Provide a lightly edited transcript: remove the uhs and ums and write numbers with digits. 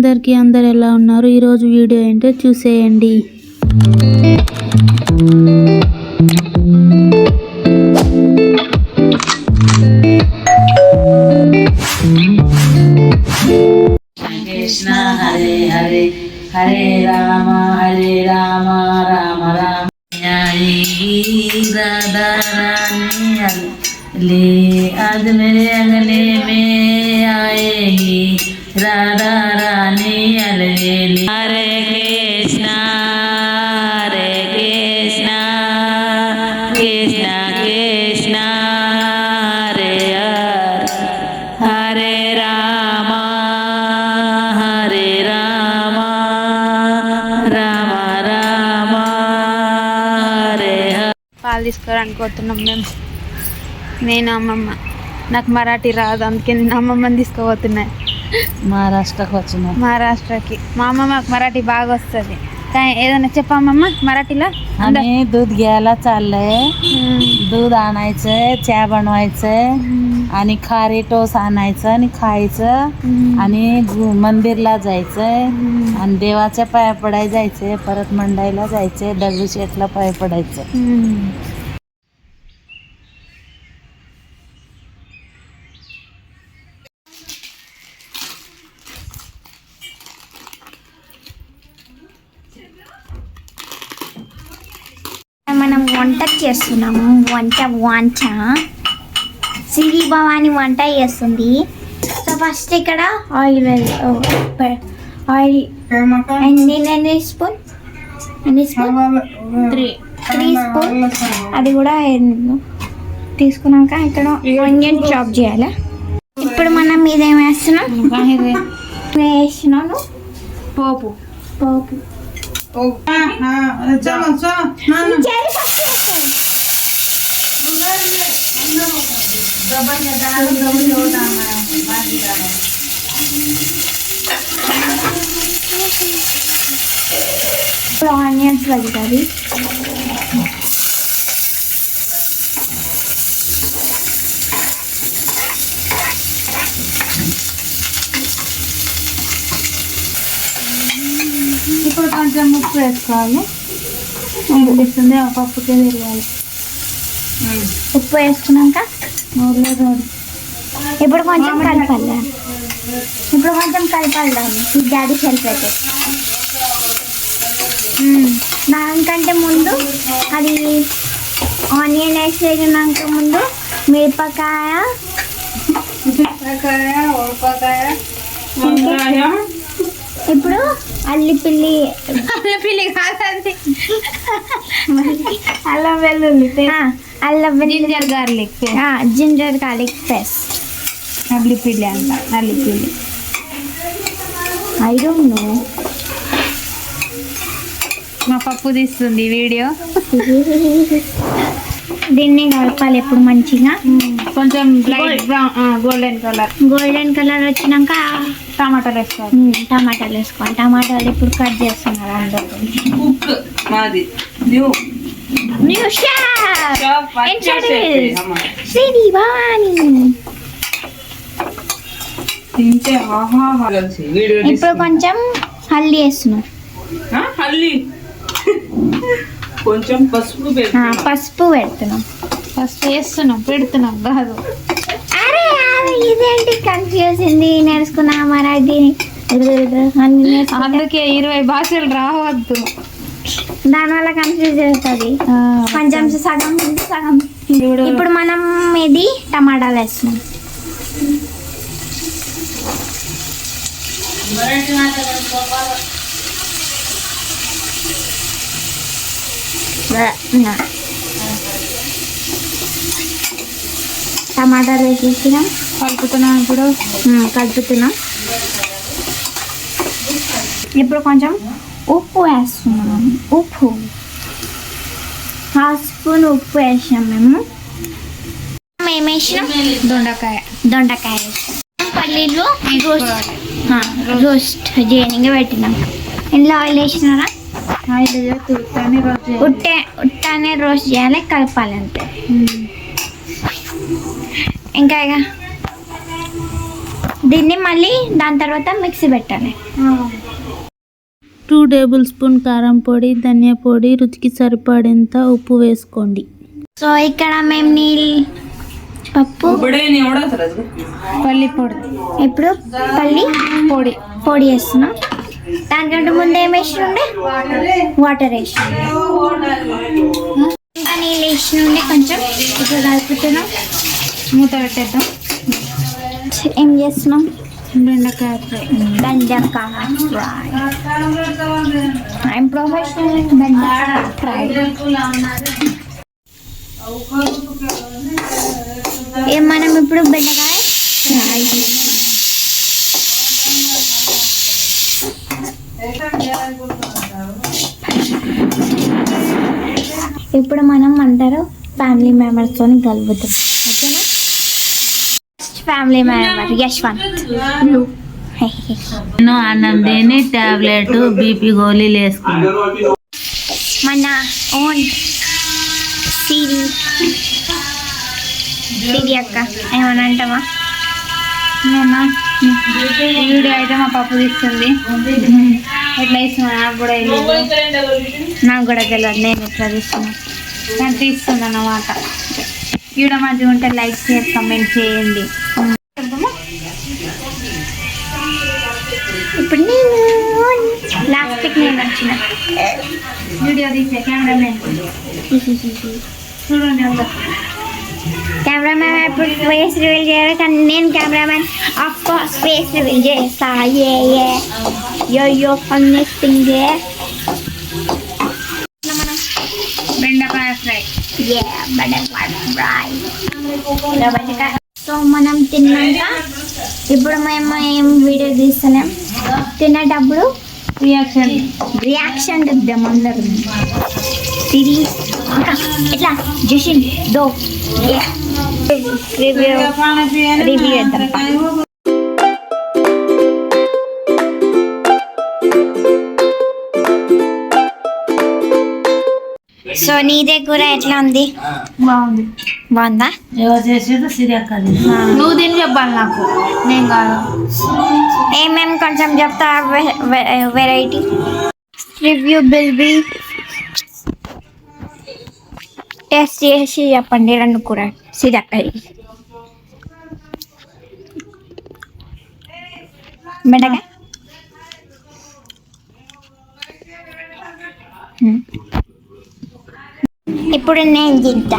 అందరు ఎలా ఉన్నారు? ఈరోజు వీడియో ఏంటో చూసేయండి. కృష్ణ హరే హరే హరే రామ రామ రామ राधा रानी ले आज मेरे अगले में आएगी राधा रानी अलवेली हरे कृष्ण कृष्ण कृष्ण हरे हरे राम राम राम हरे పాలు తీసుకోవడానికి పోతున్నాం నేను అమ్మమ్మ. నాకు మరాఠీ రాదు, అందుకే నేను అమ్మమ్మని తీసుకోబోతున్నాను మహారాష్ట్రకి. మా అమ్మమ్మకు मराठी బాగా వస్తుంది. काय ఏదైనా చెప్పమ్మమ్మ मराठीला? दूध घ्यायला चाललंय, दूध आणायचंय, चहा बनवायचंय आणि खारी टोस आणायचं आणि खायचं आणि मंदिरला जायचंय आणि देवाच्या पाया पडायला जायचंय, परत मंडाईला जायचंय, दगडूशेठला पाया पडायचं. మనం వంట చేస్తున్నాము. వంట సిరి భవాని వంట చేస్తుంది. సో ఫస్ట్ ఇక్కడ ఆయిల్ ఎన్ని స్పూన్ 3 స్పూన్ అది కూడా తీసుకున్నాక ఇక్కడ ఆనియన్ చాప్ చేయాలి. ఇప్పుడు మనం ఇదేం వేస్తున్నాను పోపు ఆనియన్స్ కలుగుతుంది. ఇప్పుడు కొంచెం ఉప్పు వేసుకోవాలి. ఇస్తుంది పప్పుకే తిరగాలి. ఉప్పు వేసుకున్నాక ఇప్పుడు కొంచెం కలపాలి. ఈ డాడీ హెల్ప్ అయితే దానికంటే ముందు అది ఆనియన్ వేసేనాక ముందు మిరపకాయ ఇప్పుడు అల్లిపిల్లి కాదండి, అల్లం వెల్లుల్లి జింజర్ గార్లిక్ పేస్ట్. అల్లిపిల్లి అంట, అల్లిపిల్లి ఐ డోంట్ నో. మా పప్పు తీస్తుంది వీడియో. దీన్ని కలపాలి ఎప్పుడు మంచిగా. కొంచెం లైట్ బ్రౌన్ గోల్డెన్ కలర్ వచ్చినాక టమాటాలు వేసుకోవాలి. టమాటాలు ఇప్పుడు కట్ చేస్తున్నారు అందరూ. శ్రీ భవాని ఇప్పుడు కొంచెం హల్దీ వేస్తున్నాం. కొంచెం పసుపు పెడుతున్నాం. పెడుతున్నాం కాదు. అరే ఇదేంటి కన్ఫ్యూజింది. నేర్చుకున్నా మరాఠీ, అందుకే 20 భాషలు రావద్దు, దానివల్ల కన్ఫ్యూజ్ అవుతుంది. కొంచెం సగం సగం. ఇప్పుడు మనం ఇది టమాటాలు వేస్తున్నాం. టమాటాలు వేసేసినాం. కలుపుతున్నాం. ఇప్పుడు కొంచెం ఉప్పు వేస్తున్నాం. ఉప్పు 1/2 స్పూన్ ఉప్పు వేసాం. మేము వేసినాం దొండకాయ పల్లీలు రోస్ట్ చేయనిగా పెట్టినాం. ఇందులో ఆయిల్ వేసినారా? ఉట్టానే రోస్ట్ చేయాలి, కలపాలి అంతే. ఇంకా దీన్ని మళ్ళీ దాని తర్వాత మిక్సీ పెట్టాలి. 2 టేబుల్ స్పూన్ కారం పొడి, ధనియా పొడి, రుచికి సరిపడేంత ఉప్పు వేసుకోండి. సో ఇక్కడ మేము పప్పు పల్లి పొడి, ఇప్పుడు పల్లి పొడి వేస్తున్నాం. దానికంటే ముందు ఏం వేసినుండే వాటర్ వేసి ఇంకా నీళ్ళు వేసినుండే కొంచెం. ఇప్పుడు కలుపుతున్నాం, మూత పెట్టేద్దాం. ఏం చేస్తున్నాం? బెండకాయ ఫ్రై. ఐఎమ్ ప్రొఫెషనల్ బెండకాయ ఫ్రై. మనం ఇప్పుడు బెండకాయ ఫ్రై ఇప్పుడు మనం అందరూ ఫ్యామిలీ మెంబర్స్తో కలుపుతాం. ఓకేనా? Family member Yashwant. నేను అన్నం తిని టాబ్లెట్ బీపీ గోళీలు వేసుకున్నాను. మన ఓన్ సిరి అక్క ఏమన్నా అంటావా? నేను వీడియో అయితే మా పప్పు తీస్తుంది. ఎట్లా ఇస్తున్నా నాకు కూడా తెలియదు. నేను ఎట్లా తీస్తున్నా కానీ తీస్తుంది అన్నమాట. వీడియో మంచిగా ఉంటే లైక్ షేర్ కామెంట్ చేయండి. ఇప్పుడు నేను లాస్ట్కి నేను వచ్చిన వీడియో తీసే కెమెరామెన్ చూడండి. కెమెరామెన్ ఇప్పుడు ఫేస్ రివీల్ చేయాలి కానీ నేను cameraman of course face reveal చేస్తా. యో ఫన్నెస్ట్ థింగ్ మనం బెండకాయ ఫ్రై. సో మనం తిన్నాక ఇప్పుడు మేము ఏం వీడియో తీస్తున్నాం. తినేటప్పుడు రియాక్షన్ ఇద్దాం అందరు. సిరి ఎట్లా జషన్ దో రివ్యూ ఇద్దాం. సో నీదే కూర ఎట్లా ఉంది? బాగుందా? ఎవరు చేసేది సిరియక్క. నువ్వు తిని చెప్పాలి నాకు, నేను కాదు. ఏమేమి కొంచెం చెప్తా వెరైటీ రివ్యూ బిల్బీ టేస్ట్ చేసి చెప్పండి. 2 కూర సిరక్క బెండకాయ ఇప్పుడు నేను తింటా.